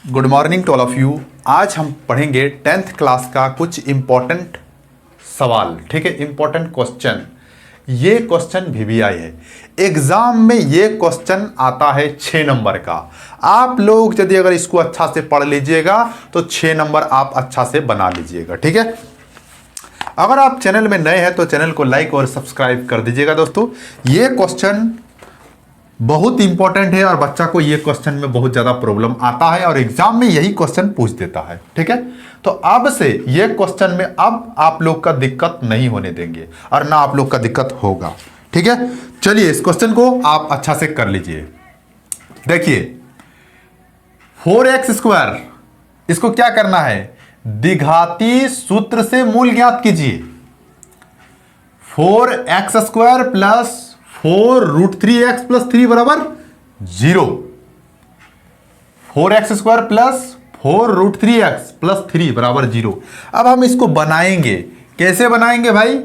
Good morning to all of you. आज हम पढ़ेंगे 10th क्लास का कुछ इंपॉर्टेंट सवाल। ठीक है, इंपॉर्टेंट क्वेश्चन। ये क्वेश्चन VVI है, एग्जाम में ये क्वेश्चन आता है 6 नंबर का। आप लोग यदि अगर इसको अच्छा से पढ़ लीजिएगा तो 6 नंबर आप अच्छा से बना लीजिएगा। ठीक है, अगर आप चैनल में नए हैं तो चैनल को लाइक और सब्सक्राइब कर दीजिएगा। दोस्तों, ये क्वेश्चन बहुत इंपॉर्टेंट है और बच्चा को ये क्वेश्चन में बहुत ज़्यादा प्रॉब्लम आता है और एग्जाम में यही क्वेश्चन पूछ देता है। ठीक है, तो अब से ये क्वेश्चन में अब आप लोग का दिक्कत नहीं होने देंगे और ना आप लोग का दिक्कत होगा। ठीक है, चलिए इस क्वेश्चन को आप अच्छा से कर लीजिए। देखिए 4x², इसको क्या करना है, द्विघाती सूत्र से मूल ज्ञात कीजिए। 4x² प्लस 4√3x प्लस 3 बराबर 0। 4x² प्लस 4√3x प्लस 3 बराबर 0। अब हम इसको बनाएंगे, कैसे बनाएंगे भाई?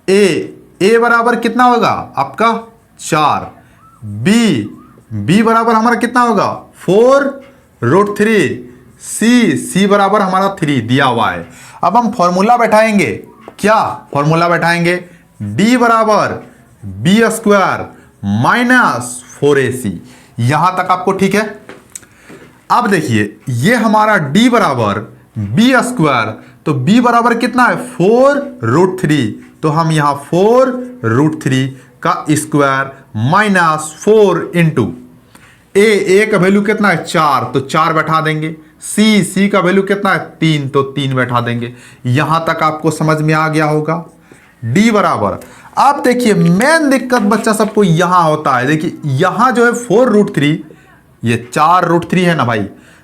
a बराबर कितना होगा आपका 4, b बराबर हमारा कितना होगा 4√3, c बराबर हमारा 3 दिया हुआ है। अब हम फॉर्मूला बैठाएंगे, क्या फॉर्मूला बैठाएंगे? d बराबर b² माइनस 4ac। यहां तक आपको ठीक है? अब देखिए ये हमारा d बराबर b², तो b बराबर कितना है 4√3, तो हम यहां 4√3 का स्क्वायर माइनस 4 इंटू a का वैल्यू कितना है 4, तो 4 बैठा देंगे। c का वैल्यू कितना है 3, तो 3 बैठा देंगे। यहां तक आपको समझ में आ गया होगा। d बराबर, आप देखिए मेन दिक्कत बच्चा सबको यहां होता है। देखिए यहां जो है 4√3, ये 4√3 है ना भाई,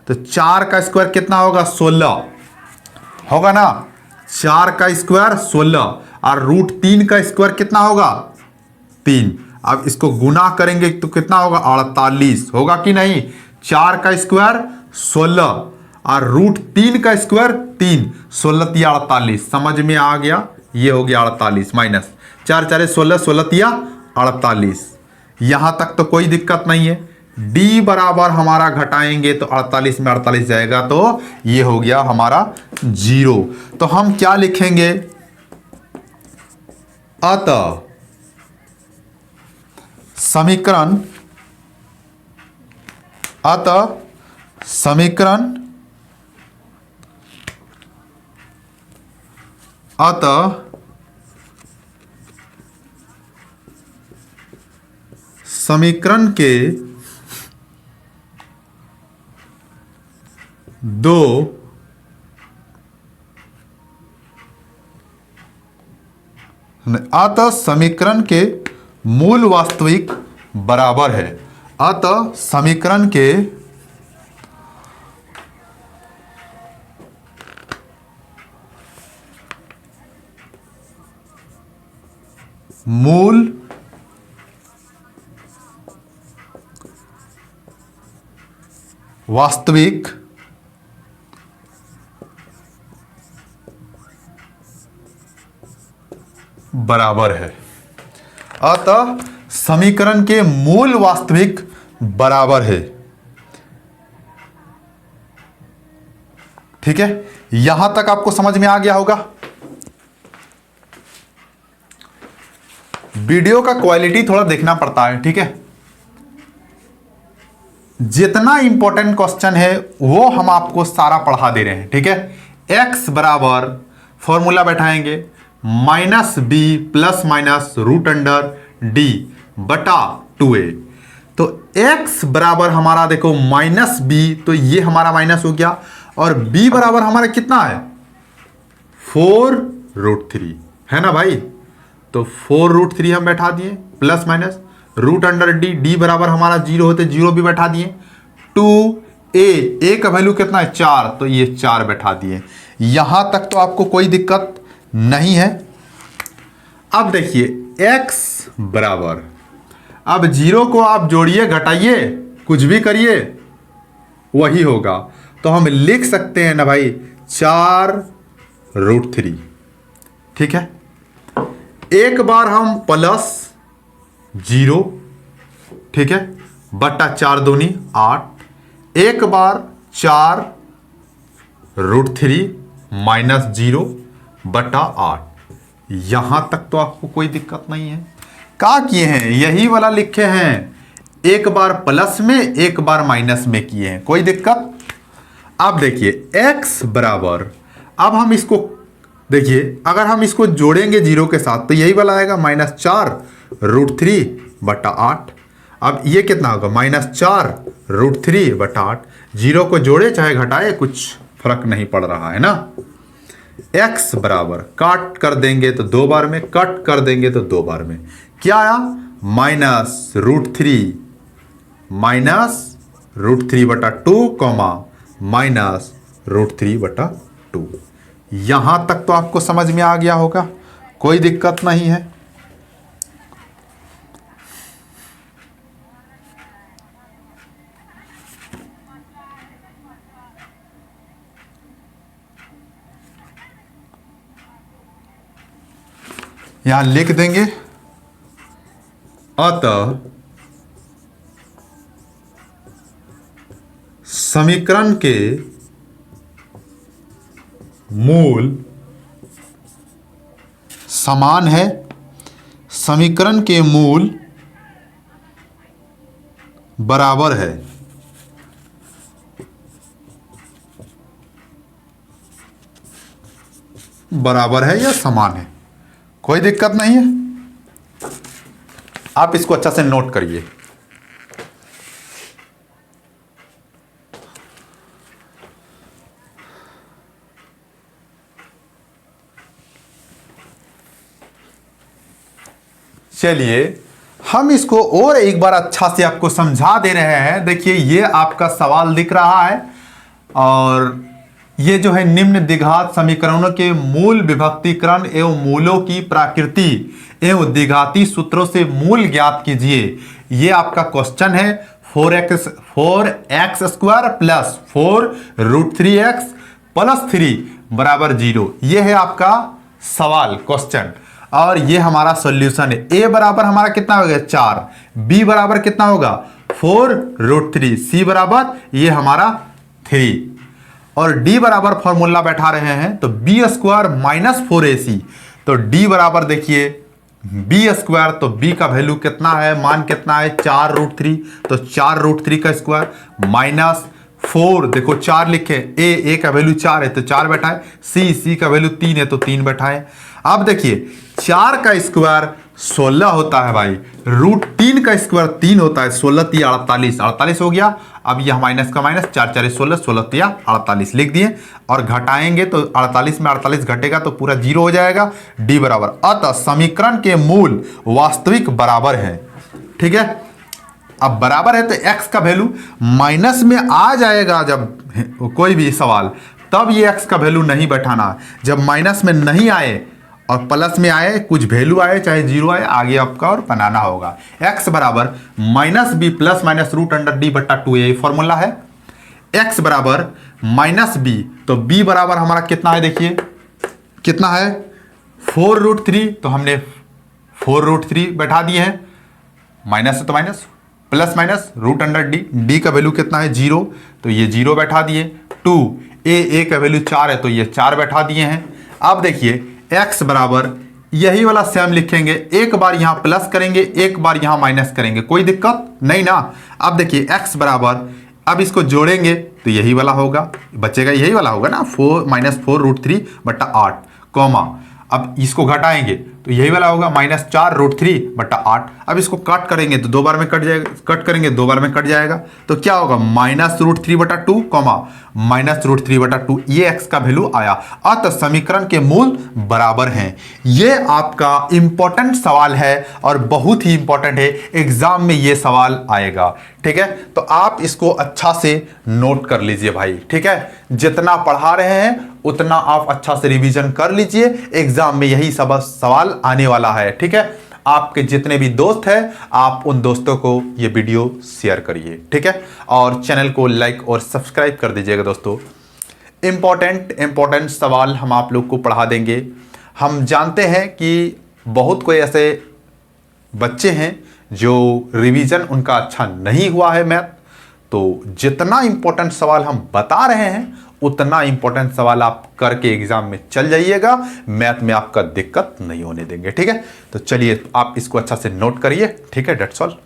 तो 4 का स्क्वायर कितना होगा 16 होगा ना। 4 का स्क्वायर 16 और √3 का स्क्वायर कितना होगा 3। अब इसको गुना करेंगे तो कितना होगा 48 होगा कि नहीं। 4 का स्क्वायर 16 और √3 का स्क्वायर 3, 16 तिया 48। समझ में आ गया? ये हो गया 48 माइनस 4 4 16, 16 तिया 48। यहां तक तो कोई दिक्कत नहीं है। d बराबर हमारा घटाएंगे तो 48 में 48 जाएगा, तो ये हो गया हमारा 0। तो हम क्या लिखेंगे? अतः समीकरण समीकरण के दो अतः समीकरण के मूल वास्तविक बराबर है। अतः समीकरण के मूल वास्तविक बराबर है। अतः समीकरण के मूल वास्तविक बराबर है। ठीक है, यहां तक आपको समझ में आ गया होगा। वीडियो का क्वालिटी थोड़ा देखना पड़ता है। ठीक है, जितना इंपॉर्टेंट क्वेश्चन है वो हम आपको सारा पढ़ा दे रहे हैं। ठीक है, x बराबर फॉर्मूला बैठाएंगे -b प्लस माइनस √d बटा 2a। तो x बराबर हमारा देखो -b, तो ये हमारा माइनस हो गया और b बराबर हमारा कितना है 4√3 है ना भाई। तो 4√3 हम बैठा दिए प्लस माइनस √d बराबर हमारा 0 होते 0 भी बैठा दिए। 2a का वैल्यू कितना है 4, तो ये 4 बैठा दिए। यहां तक तो आपको कोई दिक्कत नहीं है। अब देखिए x बराबर, अब 0 को आप जोड़िए घटाइए कुछ भी करिए वही होगा। तो हम लिख सकते हैं ना भाई 4√3। ठीक है, एक बार हम प्लस 0, ठीक है, बट्टा 4 दूनी 8, एक बार 4√3 माइनस 0/8। यहां तक तो आपको कोई दिक्कत नहीं है। क्या किए हैं, यही वाला लिखे हैं, एक बार प्लस में एक बार माइनस में किए हैं, कोई दिक्कत। अब देखिए x बराबर, अब हम इसको देखिए, अगर हम इसको जोड़ेंगे जीरो के साथ तो यही वाला आएगा -4√3/8। अब ये कितना होगा, -4√3/8। जीरो को जोड़े चाहे घटाए कुछ फर्क नहीं पड़ रहा है ना। x बराबर, काट कर देंगे तो 2 बार में, कट कर देंगे तो 2 बार में, क्या आया -√3 -√3/2 -√3/2। यहां तक तो आपको समझ में आ गया होगा, कोई दिक्कत नहीं है। यहां लिख देंगे, अतः समीकरण के मूल समान है, समीकरण के मूल बराबर है। बराबर है या समान है, कोई दिक्कत नहीं है। आप इसको अच्छा से नोट करिए। चलिए हम इसको और एक बार अच्छा से आपको समझा दे रहे हैं। देखिए ये आपका सवाल दिख रहा है, और ये जो है निम्न द्विघात समीकरणों के मूल विभक्तीकरण एवं मूलों की प्रकृति एवं द्विघाती सूत्रों से मूल ज्ञात कीजिए। ये आपका क्वेश्चन है। 4x² प्लस 4√3x प्लस 3 बराबर 0। ये है आपका सवाल, क्वेश्चन, और ये हमारा सॉल्यूशन है। a बराबर हमारा कितना हो गया 4, b बराबर कितना होगा 4√3, c बराबर ये हमारा 3, और d बराबर फॉर्मूला बैठा रहे हैं तो b² माइनस 4ac। तो d बराबर देखिए b², तो b का वैल्यू कितना है, मान कितना है 4√3, तो 4√3 का स्क्वायर माइनस 4, देखो 4 लिखे, a का वैल्यू 4 है तो 4 बैठाए, c का वैल्यू 3 है तो 3 बैठाए। अब देखिए 4 का स्क्वायर 16 होता है भाई, √3 का स्क्वायर 3 होता है, 16 3 48, 48 हो गया। अब यह माइनस का माइनस, 4 4 16, 16 3 48 लिख दिए, और घटाएंगे तो 48 में 48 घटेगा तो पूरा 0 हो जाएगा। डी बराबर, अतः समीकरण के मूल वास्तविक बराबर है। ठीक है, अब बराबर है तो x का वैल्यू माइनस में आ जाएगा जब कोई भी सवाल, तब ये x का वैल्यू नहीं बैठाना। जब माइनस में नहीं आए और प्लस में आए, कुछ वैल्यू आए चाहे 0 आए, आगे आपका और बनाना होगा। x बराबर -b प्लस माइनस √d/2, ये फॉर्मूला है। x बराबर -b, तो b बराबर हमारा कितना है, देखिए कितना है 4√3, तो हमने 4√3 बैठा दिए हैं, माइनस है तो minus, plus minus √d, d का वैल्यू कितना है 0, तो ये 0 बैठा दिए। 2 a का वैल्यू 4 है तो ये 4 बैठा दिए हैं। अब देखिए x बराबर यही वाला सेम लिखेंगे, एक बार यहां प्लस करेंगे एक बार यहां माइनस करेंगे, कोई दिक्कत नहीं ना। अब देखिए x बराबर, अब इसको जोड़ेंगे तो यही वाला होगा, बचेगा यही वाला होगा ना, 4 -4√3/8, कॉमा, अब इसको घटाएंगे तो यही वाला होगा -4√3/8। अब इसको कट करेंगे तो 2 बार में कट जाएगा, कट करेंगे 2 बार में कट जाएगा, तो क्या होगा -√3/2, -√3/2, ये x का वैल्यू आया। अतः समीकरण के मूल बराबर हैं। ये आपका इंपॉर्टेंट सवाल है और बहुत ही इंपॉर्टेंट है, एग्जाम में ये सवाल आएगा। ठीक है, तो आप इसको अच्छा से नोट कर लीजिए भाई। ठीक है, जितना पढ़ा रहे हैं उतना आप अच्छा से रिवीजन कर लीजिए, एग्जाम में यही सब सवाल आने वाला है। ठीक है, आपके जितने भी दोस्त हैं आप उन दोस्तों को ये वीडियो शेयर करिए। ठीक है, और चैनल को लाइक और सब्सक्राइब कर दीजिएगा दोस्तों। इंपॉर्टेंट सवाल हम आप लोग को पढ़ा देंगे। हम जानते हैं कि बहुत कोई ऐसे बच्चे हैं जो रिवीजन उनका अच्छा नहीं हुआ है मैथ, तो जितना इंपॉर्टेंट सवाल हम बता रहे हैं उतना इंपॉर्टेंट सवाल आप करके एग्जाम में चल जाइएगा, मैथ में आपका दिक्कत नहीं होने देंगे। ठीक है, तो चलिए आप इसको अच्छा से नोट करिए। ठीक है, डेट्स ऑल।